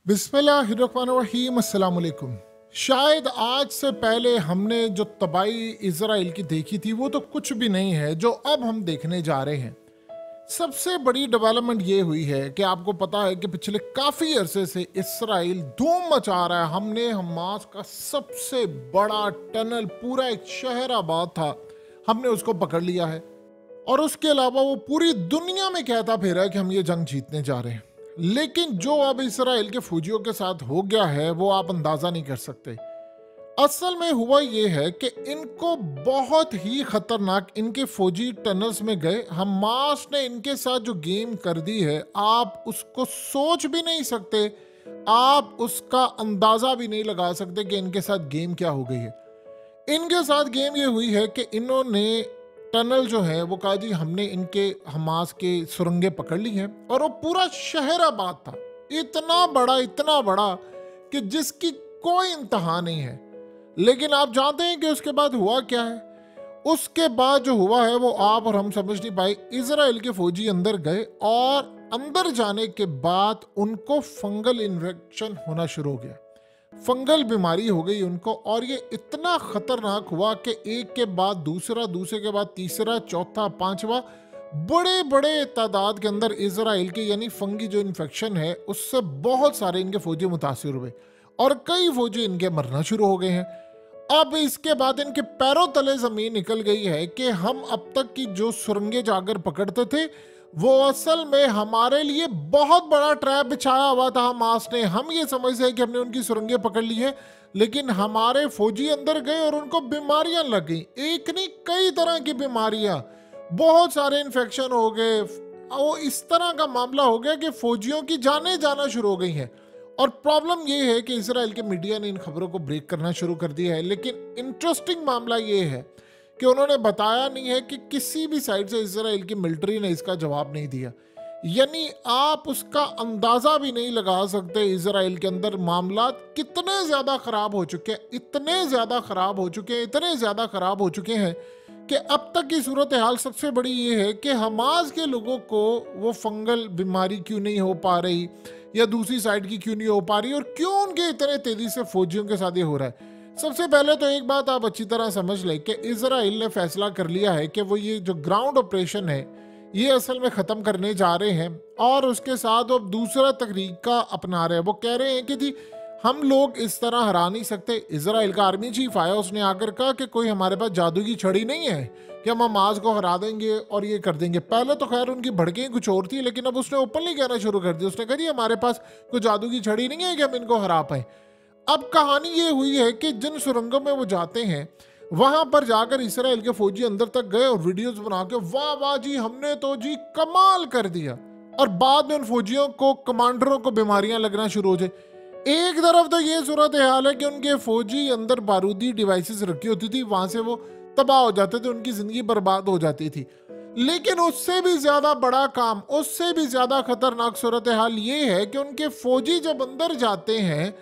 बिस्मिल्लाहिर्रहमानिर्रहीम अस्सलाम वालेकुम। शायद आज से पहले हमने जो तबाही इजराइल की देखी थी वो तो कुछ भी नहीं है जो अब हम देखने जा रहे हैं। सबसे बड़ी डेवलपमेंट ये हुई है कि आपको पता है कि पिछले काफ़ी अरसे से इसराइल धूम मचा रहा है। हमने हमास का सबसे बड़ा टनल, पूरा एक शहर आबाद था, हमने उसको पकड़ लिया है और उसके अलावा वो पूरी दुनिया में कहता फिर है कि हम ये जंग जीतने जा रहे हैं। लेकिन जो अब इसराइल के फौजियों के साथ हो गया है वो आप अंदाजा नहीं कर सकते। असल में हुआ ये है कि इनको बहुत ही खतरनाक इनके फौजी टनल्स में गए। हमास ने इनके साथ जो गेम कर दी है आप उसको सोच भी नहीं सकते, आप उसका अंदाजा भी नहीं लगा सकते कि इनके साथ गेम क्या हो गई है। इनके साथ गेम ये हुई है कि इन्होंने टनल जो है वो कहा जी हमने इनके हमास के सुरंगें पकड़ ली हैं और वो पूरा शहर आबाद था, इतना बड़ा कि जिसकी कोई इंतहा नहीं है। लेकिन आप जानते हैं कि उसके बाद हुआ क्या है? उसके बाद जो हुआ है वो आप और हम समझ नहीं पाए। इजराइल के फौजी अंदर गए और अंदर जाने के बाद उनको फंगल इन्फेक्शन होना शुरू हो गया, फंगल बीमारी हो गई उनको। और ये इतना खतरनाक हुआ कि एक के बाद दूसरा, दूसरे के बाद तीसरा, चौथा, पांचवा, बड़े बड़े तादाद के अंदर इजराइल के यानी फंगी जो इन्फेक्शन है उससे बहुत सारे इनके फौजी मुतासिर हुए और कई फौजी इनके मरना शुरू हो गए हैं। अब इसके बाद इनके पैरों तले जमीन निकल गई है कि हम अब तक की जो सुरंगें जाकर पकड़ते थे वो असल में हमारे लिए बहुत बड़ा ट्रैप बिछाया हुआ था हमास ने। हम ये समझते हैं कि हमने उनकी सुरंगें पकड़ ली है, लेकिन हमारे फौजी अंदर गए और उनको बीमारियां लग गई, एक नहीं कई तरह की बीमारियां, बहुत सारे इन्फेक्शन हो गए। वो इस तरह का मामला हो गया कि फौजियों की जानें जाना शुरू हो गई हैं। और प्रॉब्लम ये है कि इसराइल के मीडिया ने इन खबरों को ब्रेक करना शुरू कर दिया है। लेकिन इंटरेस्टिंग मामला ये है कि उन्होंने बताया नहीं है कि किसी भी साइड से इजराइल की मिलिट्री ने इसका जवाब नहीं दिया। यानी आप उसका अंदाजा भी नहीं लगा सकते इजराइल के अंदर मामला कितने ज्यादा खराब हो चुके हैं, इतने ज्यादा खराब हो चुके हैं, इतने ज्यादा खराब हो चुके हैं कि अब तक की सूरत हाल सबसे बड़ी ये है कि हमास के लोगों को वो फंगल बीमारी क्यों नहीं हो पा रही या दूसरी साइड की क्यों नहीं हो पा रही और क्यों उनके इतने तेजी से फौजियों के साथ ये हो रहा है। सबसे पहले तो एक बात आप अच्छी तरह समझ लें कि इजराइल ने फैसला कर लिया है कि वो ये जो ग्राउंड ऑपरेशन है ये असल में ख़त्म करने जा रहे हैं और उसके साथ वो दूसरा तरीका अपना रहे हैं। वो कह रहे हैं कि जी हम लोग इस तरह हरा नहीं सकते। इजराइल का आर्मी चीफ आया, उसने आकर कहा कि कोई हमारे पास जादू की छड़ी नहीं है कि हम हमास को हरा देंगे और ये कर देंगे। पहले तो खैर उनकी भड़कें कुछ और थी, लेकिन अब उसने ओपनली कहना शुरू कर दिया। उसने कहा जी हमारे पास कोई जादू की छड़ी नहीं है कि हम इनको हरा पाए। अब कहानी ये हुई है कि जिन सुरंगों में वो जाते हैं वहां पर जाकर इसराइल के फौजी अंदर तक गए और वीडियोस बना के वाह वाह जी हमने तो जी कमाल कर दिया, और बाद में उन फौजियों को, कमांडरों को बीमारियां लगना शुरू हो जाए। एक तरफ तो ये सूरत हाल है कि उनके फौजी अंदर बारूदी डिवाइसेस रखी होती थी, वहां से वो तबाह हो जाते थे, उनकी जिंदगी बर्बाद हो जाती थी। लेकिन उससे भी ज्यादा बड़ा काम, उससे भी ज्यादा खतरनाक सूरत हाल ये है कि उनके फौजी जब अंदर जाते हैं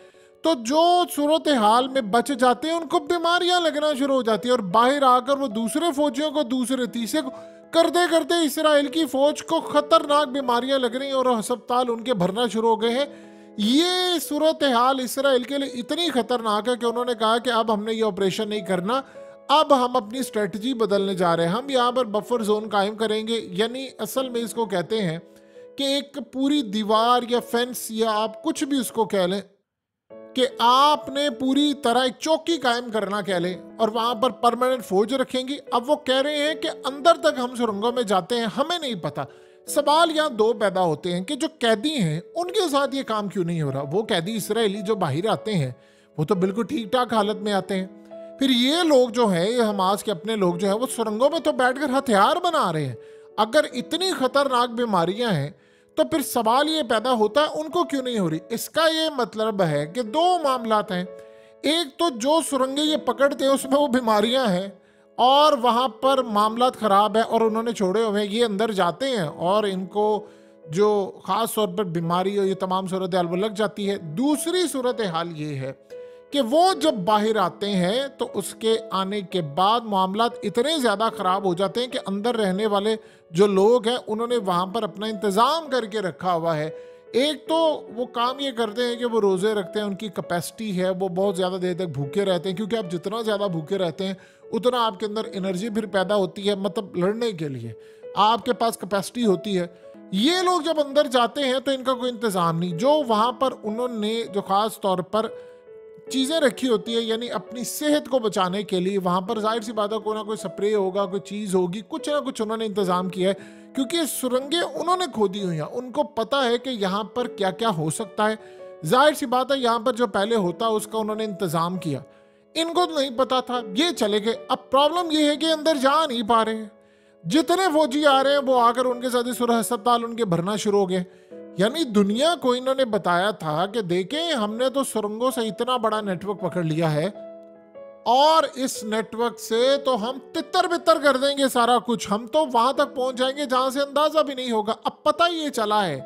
तो जो सूरत हाल में बच जाते हैं उनको बीमारियां लगना शुरू हो जाती है और बाहर आकर वो दूसरे फौजियों को, दूसरे तीसरे को करते करते इसराइल की फौज को खतरनाक बीमारियां लग रही हैं और अस्पताल उनके भरना शुरू हो गए हैं। ये सूरत हाल इसराइल के लिए इतनी खतरनाक है कि उन्होंने कहा कि अब हमने ये ऑपरेशन नहीं करना, अब हम अपनी स्ट्रेटजी बदलने जा रहे हैं। हम यहाँ पर बफर जोन कायम करेंगे, यानी असल में इसको कहते हैं कि एक पूरी दीवार या फेंस या आप कुछ भी उसको कह लें कि आपने पूरी तरह एक चौकी कायम करना कह लें और वहां पर परमानेंट फौज रखेंगी। अब वो कह रहे हैं कि अंदर तक हम सुरंगों में जाते हैं, हमें नहीं पता। सवाल यहाँ दो पैदा होते हैं कि जो कैदी हैं उनके साथ ये काम क्यों नहीं हो रहा। वो कैदी इसराइली जो बाहर आते हैं वो तो बिल्कुल ठीक ठाक हालत में आते हैं, फिर ये लोग जो हैं, ये हमास के अपने लोग जो हैं, वो सुरंगों में तो बैठकर हथियार बना रहे हैं। अगर इतनी खतरनाक बीमारियां हैं तो फिर सवाल ये पैदा होता है उनको क्यों नहीं हो रही। इसका ये मतलब है कि दो मामलात हैं। एक तो जो सुरंगें ये पकड़ते हैं उसमें वो बीमारियां हैं और वहां पर मामलात खराब है और उन्होंने छोड़े हुए हैं, ये अंदर जाते हैं और इनको जो खास तौर पर बीमारी और ये तमाम सूरत हाल वो लग जाती है। दूसरी सूरत हाल ये है कि वो जब बाहर आते हैं तो उसके आने के बाद मामलात इतने ज़्यादा ख़राब हो जाते हैं कि अंदर रहने वाले जो लोग हैं उन्होंने वहाँ पर अपना इंतज़ाम करके रखा हुआ है एक तो वो काम ये करते हैं कि वो रोज़े रखते हैं, उनकी कैपेसिटी है, वो बहुत ज़्यादा देर तक भूखे रहते हैं, क्योंकि आप जितना ज़्यादा भूखे रहते हैं उतना आपके अंदर एनर्जी फिर पैदा होती है, मतलब लड़ने के लिए आपके पास कैपेसिटी होती है। ये लोग जब अंदर जाते हैं तो इनका कोई इंतज़ाम नहीं, जो वहाँ पर उन्होंने जो ख़ास तौर पर चीज़ें रखी होती है, यानी अपनी सेहत को बचाने के लिए, वहाँ पर जाहिर सी बात है कोई ना कोई स्प्रे होगा, कोई चीज़ होगी, कुछ ना कुछ उन्होंने इंतज़ाम किया है, क्योंकि सुरंगें उन्होंने खोदी हुई हैं, उनको पता है कि यहाँ पर क्या क्या हो सकता है। जाहिर सी बात है यहाँ पर जो पहले होता उसका उन्होंने इंतज़ाम किया, इनको तो नहीं पता था, ये चले गए। अब प्रॉब्लम ये है कि अंदर जा नहीं पा रहे हैं, जितने फौजी आ रहे हैं वो आकर उनके साथ ही सुरह अस्पताल उनके भरना शुरू हो गए। यानी दुनिया को इन्होंने बताया था कि देखें हमने तो सुरंगों से इतना बड़ा नेटवर्क पकड़ लिया है और इस नेटवर्क से तो हम तितर बितर कर देंगे सारा कुछ, हम तो वहां तक पहुंच जाएंगे जहां से अंदाजा भी नहीं होगा। अब पता ये चला है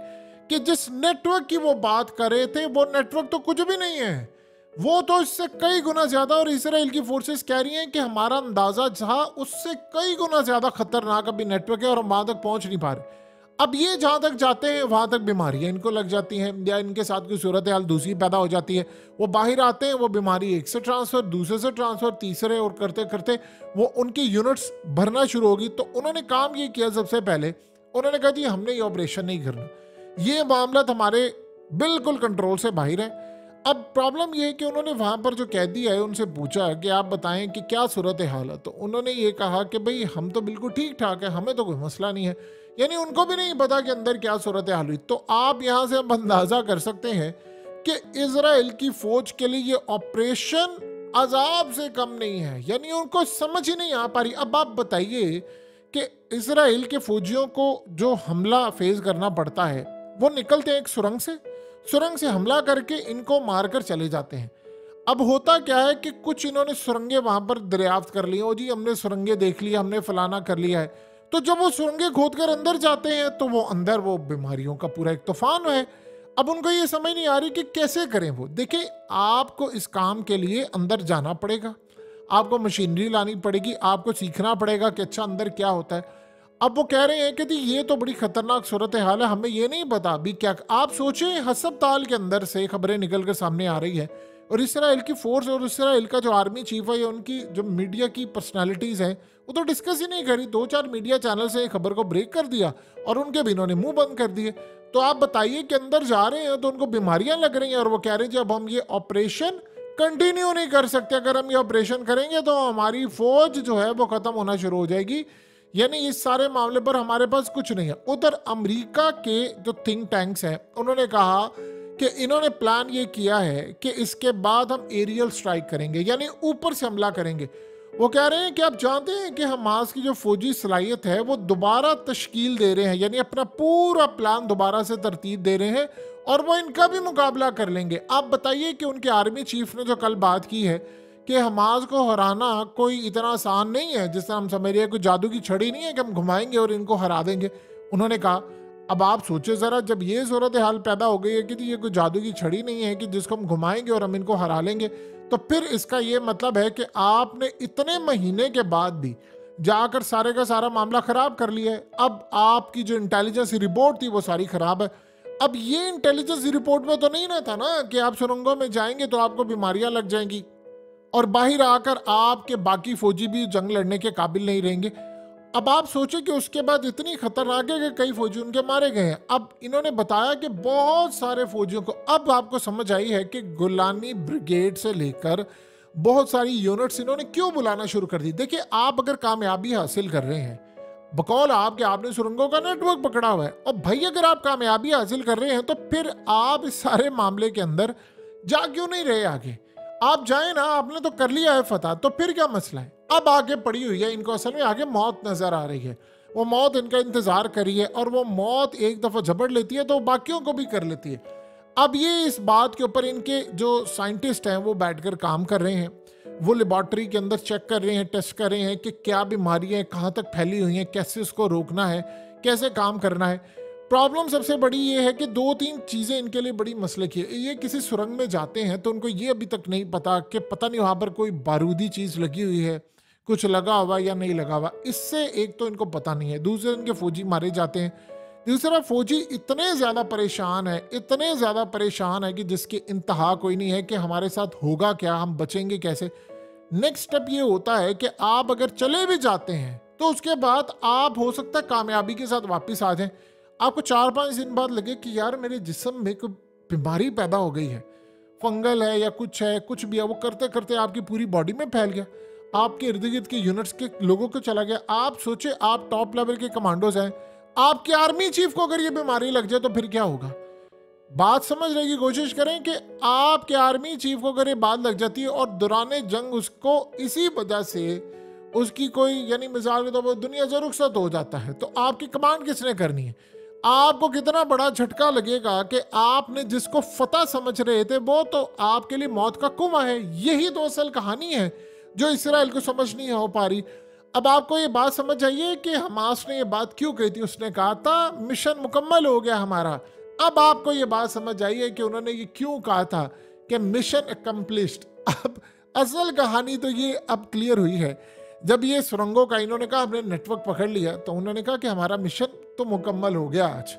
कि जिस नेटवर्क की वो बात कर रहे थे वो नेटवर्क तो कुछ भी नहीं है, वो तो इससे कई गुना ज्यादा, और इसराइल की फोर्सेस कह रही हैं कि हमारा अंदाजा था उससे कई गुना ज्यादा खतरनाक अभी नेटवर्क है और हम वहां तक पहुंच नहीं पा रहे। अब ये जहां तक जाते हैं वहां तक बीमारियां इनको लग जाती हैं, या इनके साथ कोई सूरत हाल दूसरी पैदा हो जाती है, वो बाहर आते हैं, वो बीमारी एक से ट्रांसफर, दूसरे से ट्रांसफर, तीसरे, और करते करते वो उनकी यूनिट्स भरना शुरू होगी। तो उन्होंने काम ये किया, सबसे पहले उन्होंने कहा जी हमने ये ऑपरेशन नहीं करना, ये मामला हमारे बिल्कुल कंट्रोल से बाहर है। अब प्रॉब्लम ये है कि उन्होंने वहां पर जो कैदी आए उनसे पूछा कि आप बताएं कि क्या सूरत हाल है, तो उन्होंने ये कहा कि भाई हम तो बिल्कुल ठीक ठाक है, हमें तो कोई मसला नहीं है, यानी उनको भी नहीं पता कि अंदर क्या सूरत हाल हुई। तो आप यहां से हम अंदाजा कर सकते हैं कि इजराइल की फौज के लिए ये ऑपरेशन अजाब से कम नहीं है, यानी उनको समझ ही नहीं आ पा रही। अब आप बताइए कि इजराइल के फौजियों को जो हमला फेस करना पड़ता है, वो निकलते हैं एक सुरंग से हमला करके इनको मारकर चले जाते हैं। अब होता क्या है कि कुछ इन्होंने सुरंगें वहां पर दरियाफ्त कर ली, ओ जी हमने सुरंगें देख लिया, हमने फलाना कर लिया है। तो जब वो सुरंगें खोद कर अंदर जाते हैं तो वो अंदर वो बीमारियों का पूरा एक तूफान है। अब उनको ये समझ नहीं आ रही कि कैसे करें। वो देखिए, आपको इस काम के लिए अंदर जाना पड़ेगा, आपको मशीनरी लानी पड़ेगी, आपको सीखना पड़ेगा कि अच्छा अंदर क्या होता है। अब वो कह रहे हैं कि जी ये तो बड़ी खतरनाक सूरत हाल है, हमें ये नहीं पता अभी क्या। आप सोचें अस्पताल के अंदर से खबरें निकल कर सामने आ रही है, और इसराइल की फोर्स और इसराइल का जो आर्मी चीफ है या उनकी जो मीडिया की पर्सनालिटीज हैं वो तो डिस्कस ही नहीं करी। 2-4 मीडिया चैनल से खबर को ब्रेक कर दिया और उनके भी इन्होंने मुंह बंद कर दिए। तो आप बताइए कि अंदर जा रहे हैं तो उनको बीमारियां लग रही हैं, और वो कह रहे हैं जब हम ये ऑपरेशन कंटिन्यू नहीं कर सकते, अगर हम ये ऑपरेशन करेंगे तो हमारी फौज जो है वो खत्म होना शुरू हो जाएगी, यानी इस सारे मामले पर हमारे पास कुछ नहीं है। उधर अमेरिका के जो थिंक टैंक्स हैं उन्होंने कहा कि इन्होंने प्लान ये किया है कि इसके बाद हम एरियल स्ट्राइक करेंगे, यानी ऊपर से हमला करेंगे। वो कह रहे हैं कि आप जानते हैं कि हमास की जो फौजी सलाहियत है वो दोबारा तश्कील दे रहे हैं, यानी अपना पूरा प्लान दोबारा से तरतीब दे रहे हैं और वो इनका भी मुकाबला कर लेंगे। आप बताइए कि उनके आर्मी चीफ ने जो कल बात की है कि हमास को हराना कोई इतना आसान नहीं है जिस तरह हम समझ रहे हैं, कोई जादू की छड़ी नहीं है कि हम घुमाएंगे और इनको हरा देंगे। उन्होंने कहा, अब आप सोचे जरा, जब ये सूरत हाल पैदा हो गई है कि ये कोई जादू की छड़ी नहीं है कि जिसको हम घुमाएंगे और हम इनको हरा लेंगे, तो फिर इसका ये मतलब है कि आपने इतने महीने के बाद भी जाकर सारे का सारा मामला खराब कर लिया है। अब आपकी जो इंटेलिजेंस रिपोर्ट थी वो सारी खराब है। अब ये इंटेलिजेंस रिपोर्ट में तो नहीं ना था ना कि आप सुरंगों में जाएंगे तो आपको बीमारियां लग जाएंगी और बाहर आकर आपके बाकी फौजी भी जंग लड़ने के काबिल नहीं रहेंगे। अब आप सोचें कि उसके बाद इतनी खतरनाक है कि कई फौजी उनके मारे गए हैं। अब इन्होंने बताया कि बहुत सारे फौजियों को, अब आपको समझ आई है कि गुलानी ब्रिगेड से लेकर बहुत सारी यूनिट्स इन्होंने क्यों बुलाना शुरू कर दी। देखिए, आप अगर कामयाबी हासिल कर रहे हैं, बकौल आपके आपने सुरंगों का नेटवर्क पकड़ा हुआ है, और भाई अगर आप कामयाबी हासिल कर रहे हैं तो फिर आप इस सारे मामले के अंदर जा क्यों नहीं रहे आगे। आप जाए ना, आपने तो कर लिया है फतह, तो फिर क्या मसला है। अब आगे पड़ी हुई है, इनको असल में आगे मौत नजर आ रही है, वो मौत इनका इंतजार करी है और वो मौत एक दफा झपट लेती है तो बाकियों को भी कर लेती है। अब ये इस बात के ऊपर इनके जो साइंटिस्ट हैं वो बैठकर काम कर रहे हैं, वो लेबॉर्ट्री के अंदर चेक कर रहे हैं, टेस्ट कर रहे हैं कि क्या बीमारियां कहाँ तक फैली हुई हैं, कैसे उसको रोकना है, कैसे काम करना है। प्रॉब्लम सबसे बड़ी ये है कि 2-3 चीज़ें इनके लिए बड़ी मसले की है। ये किसी सुरंग में जाते हैं तो उनको ये अभी तक नहीं पता कि पता नहीं वहाँ पर कोई बारूदी चीज़ लगी हुई है, कुछ लगा हुआ या नहीं लगा हुआ, इससे एक तो इनको पता नहीं है। दूसरे इनके फौजी मारे जाते हैं, दूसरा, फौजी इतने ज्यादा परेशान है, इतने ज्यादा परेशान है कि जिसकी इंतहा कोई नहीं है कि हमारे साथ होगा क्या, हम बचेंगे कैसे। नेक्स्ट स्टेप ये होता है कि आप अगर चले भी जाते हैं तो उसके बाद आप हो सकता है कामयाबी के साथ वापस आ जाएं। आपको 4-5 दिन बाद लगे कि यार मेरे जिस्म में कोई बीमारी पैदा हो गई है, फंगल है कुछ भी है, वो करते करते आपकी पूरी बॉडी में फैल गया, आपके इर्द गिर्द के यूनिट्स के लोगों को चला गया। आप सोचे आप टॉप लेवल के कमांडोज हैं, आपके आर्मी चीफ को अगर ये बीमारी लग जाए तो फिर क्या होगा। बात समझने की कोशिश करें कि आपके आर्मी चीफ को अगर ये बात लग जाती है और दौरान जंग उसको इसी वजह से उसकी कोई यानी मिसाल के तौर पर दुनिया से रुखसत हो जाता है, तो आपकी कमांड किसने करनी है। आपको कितना बड़ा झटका लगेगा कि आपने जिसको फतह समझ रहे थे वो तो आपके लिए मौत का कुआं है। यही तो असल कहानी है जो इसराइल को समझ नहीं हो पा रही। अब आपको ये बात समझ आइए कि हमास ने ये बात क्यों कही थी। उसने कहा था मिशन मुकम्मल हो गया हमारा। अब आपको ये बात समझ आइए कि उन्होंने ये क्यों कहा था कि मिशन अकम्प्लिश्ड। अब असल कहानी तो ये अब क्लियर हुई है। जब ये सुरंगों का इन्होंने कहा हमने नेटवर्क पकड़ लिया, तो उन्होंने कहा कि हमारा मिशन तो मुकम्मल हो गया आज।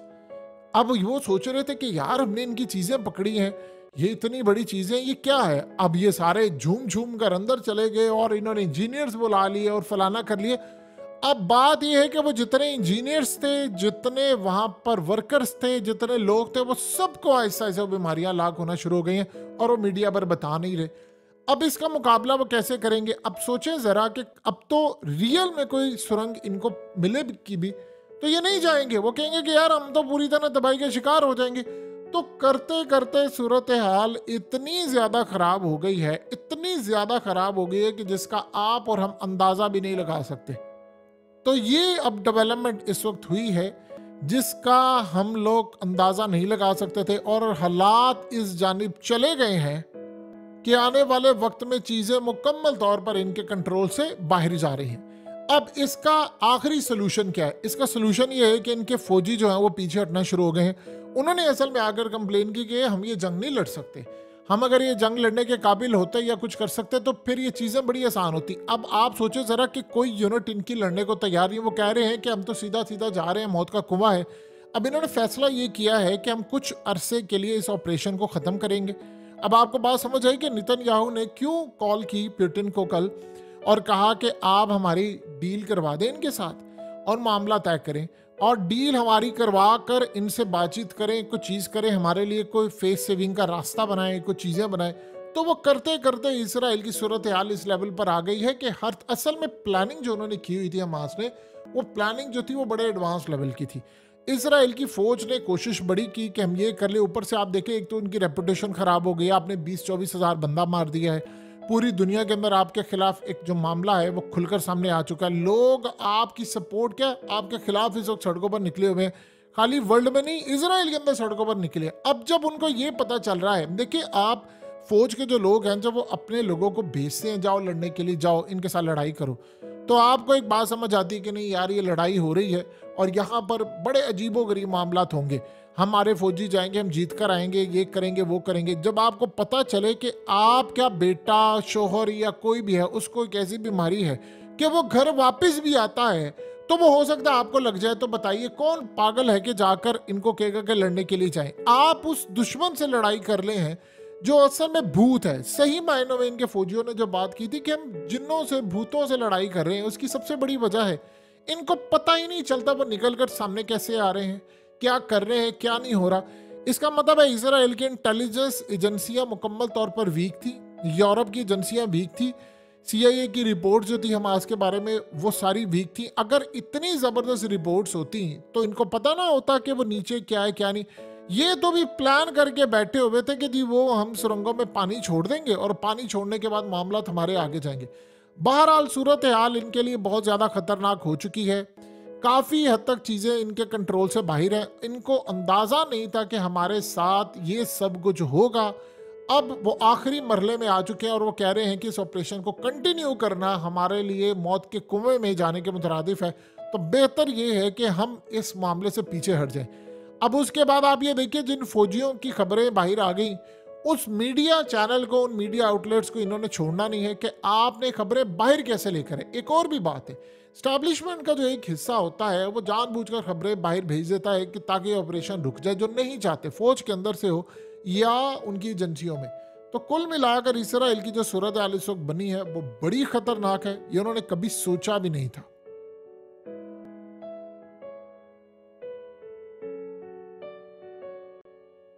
अब वो सोच रहे थे कि यार हमने इनकी चीजें पकड़ी हैं, ये इतनी बड़ी चीजें, ये क्या है। अब ये सारे झूम झूम कर अंदर चले गए और इन्होंने इंजीनियर्स बुला लिए और फलाना कर लिए। अब बात यह है कि वो जितने इंजीनियर्स थे, जितने वहां पर वर्कर्स थे, जितने लोग थे, वो सबको ऐसा ऐसा बीमारियां लाग होना शुरू हो गई हैं और वो मीडिया पर बता नहीं रहे। अब इसका मुकाबला वो कैसे करेंगे। अब सोचें जरा कि अब तो रियल में कोई सुरंग इनको मिले की भी तो ये नहीं जाएंगे, वो कहेंगे कि यार हम तो पूरी तरह तबाही के शिकार हो जाएंगे। तो करते करते सूरत हाल इतनी ज्यादा खराब हो गई है, इतनी ज्यादा खराब हो गई है कि जिसका आप और हम अंदाजा भी नहीं लगा सकते। तो ये अब डेवलपमेंट इस वक्त हुई है जिसका हम लोग अंदाजा नहीं लगा सकते थे, और हालात इस जानिब चले गए हैं कि आने वाले वक्त में चीजें मुकम्मल तौर पर इनके कंट्रोल से बाहर जा रही हैं। अब इसका आखिरी सोल्यूशन क्या है। इसका सोल्यूशन ये है कि इनके फौजी जो हैं वो पीछे हटना शुरू हो गए हैं। उन्होंने असल में आकर कंप्लेन की कि हम ये जंग नहीं लड़ सकते, हम अगर ये जंग लड़ने के काबिल होते या कुछ कर सकते तो फिर ये चीज़ें बड़ी आसान होती। अब आप सोचो ज़रा कि कोई यूनिट इनकी लड़ने को तैयार नहीं, वो कह रहे हैं कि हम तो सीधा सीधा जा रहे हैं, मौत का कुआं है। अब इन्होंने फैसला ये किया है कि हम कुछ अरसे के लिए इस ऑपरेशन को ख़त्म करेंगे। अब आपको बात समझ आई कि नेतन्याहू ने क्यों कॉल की पुतिन को कल और कहा कि आप हमारी डील करवा दें इनके साथ और मामला तय करें, और डील हमारी करवा कर इनसे बातचीत करें, कुछ चीज़ करें, हमारे लिए कोई फेस सेविंग का रास्ता बनाएं, कुछ चीज़ें बनाएं। तो वो करते करते इसराइल की सूरत हाल इस लेवल पर आ गई है कि हर असल में प्लानिंग जो उन्होंने की हुई थी हमास ने, वो प्लानिंग जो थी वो बड़े एडवांस लेवल की थी। इसराइल की फौज ने कोशिश बड़ी की कि हम ये कर ले। ऊपर से आप देखें, एक तो उनकी रेपुटेशन खराब हो गई, आपने 20-24 हज़ार बंदा मार दिया है। पूरी दुनिया के अंदर आपके खिलाफ एक जो मामला है वो खुलकर सामने आ चुका है। लोग आपकी सपोर्ट क्या आपके खिलाफ इस वक्त सड़कों पर निकले हुए हैं, खाली वर्ल्ड में नहीं इसराइल के अंदर सड़कों पर निकले। अब जब उनको ये पता चल रहा है, देखिए आप फौज के जो लोग हैं जब वो अपने लोगों को भेजते हैं जाओ लड़ने के लिए, जाओ इनके साथ लड़ाई करो, तो आपको एक बात समझ आती है कि नहीं यार ये लड़ाई हो रही है और यहाँ पर बड़े अजीबोगरीब मामलात होंगे, हमारे फौजी जाएंगे, हम जीत कर आएंगे, ये करेंगे वो करेंगे। जब आपको पता चले कि आपका बेटा, शोहर या कोई भी है उसको एक ऐसी बीमारी है कि वो घर वापस भी आता है, तो वो हो सकता है आपको लग जाए। तो बताइए कौन पागल है कि जाकर इनको कहेगा कि लड़ने के लिए जाएं। आप उस दुश्मन से लड़ाई कर ले हैं जो असल में भूत है। सही मायनों में इनके फौजियों ने जो बात की थी कि हम जिन्नों से, भूतों से लड़ाई कर रहे हैं, उसकी सबसे बड़ी वजह है इनको पता ही नहीं चलता वो निकल कर सामने कैसे आ रहे हैं, क्या कर रहे हैं, क्या नहीं हो रहा। इसका मतलब है इसराइल की इंटेलिजेंस एजेंसियां मुकम्मल तौर पर वीक थी, यूरोप की एजेंसियां वीक थी, CIA की रिपोर्ट जो थी हमास के बारे में वो सारी वीक थी। अगर इतनी ज़बरदस्त रिपोर्ट्स होती तो इनको पता ना होता कि वो नीचे क्या है क्या नहीं। ये तो भी प्लान करके बैठे हुए थे कि जी वो हम सुरंगों में पानी छोड़ देंगे और पानी छोड़ने के बाद मामला हमारे आगे जाएंगे। बहरहाल सूरत हाल इनके लिए बहुत ज़्यादा खतरनाक हो चुकी है, काफ़ी हद तक चीज़ें इनके कंट्रोल से बाहर हैं। इनको अंदाज़ा नहीं था कि हमारे साथ ये सब कुछ होगा। अब वो आखिरी मरहले में आ चुके हैं और वो कह रहे हैं कि इस ऑपरेशन को कंटिन्यू करना हमारे लिए मौत के कुएं में जाने के मुतरादिफ है। तो बेहतर ये है कि हम इस मामले से पीछे हट जाएं। अब उसके बाद आप ये देखिए, जिन फौजियों की खबरें बाहर आ गई, उस मीडिया चैनल को, उन मीडिया आउटलेट्स को इन्होंने छोड़ना नहीं है कि आपने खबरें बाहर कैसे लेकर है। एक और भी बात है, स्टैब्लिशमेंट का जो एक हिस्सा होता है वो जानबूझकर खबरें बाहर भेज देता है कि ताकि ऑपरेशन रुक जाए, जो नहीं चाहते, फौज के अंदर से हो या उनकी एजेंसियों में। तो कुल मिलाकर इसराइल की जो सूरत हाल इस वक्त बनी है वो बड़ी खतरनाक है, ये उन्होंने कभी सोचा भी नहीं था।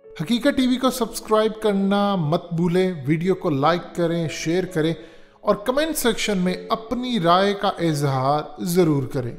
हकीकत टीवी को सब्सक्राइब करना मत भूलें, वीडियो को लाइक करें, शेयर करें और कमेंट सेक्शन में अपनी राय का इजहार जरूर करें।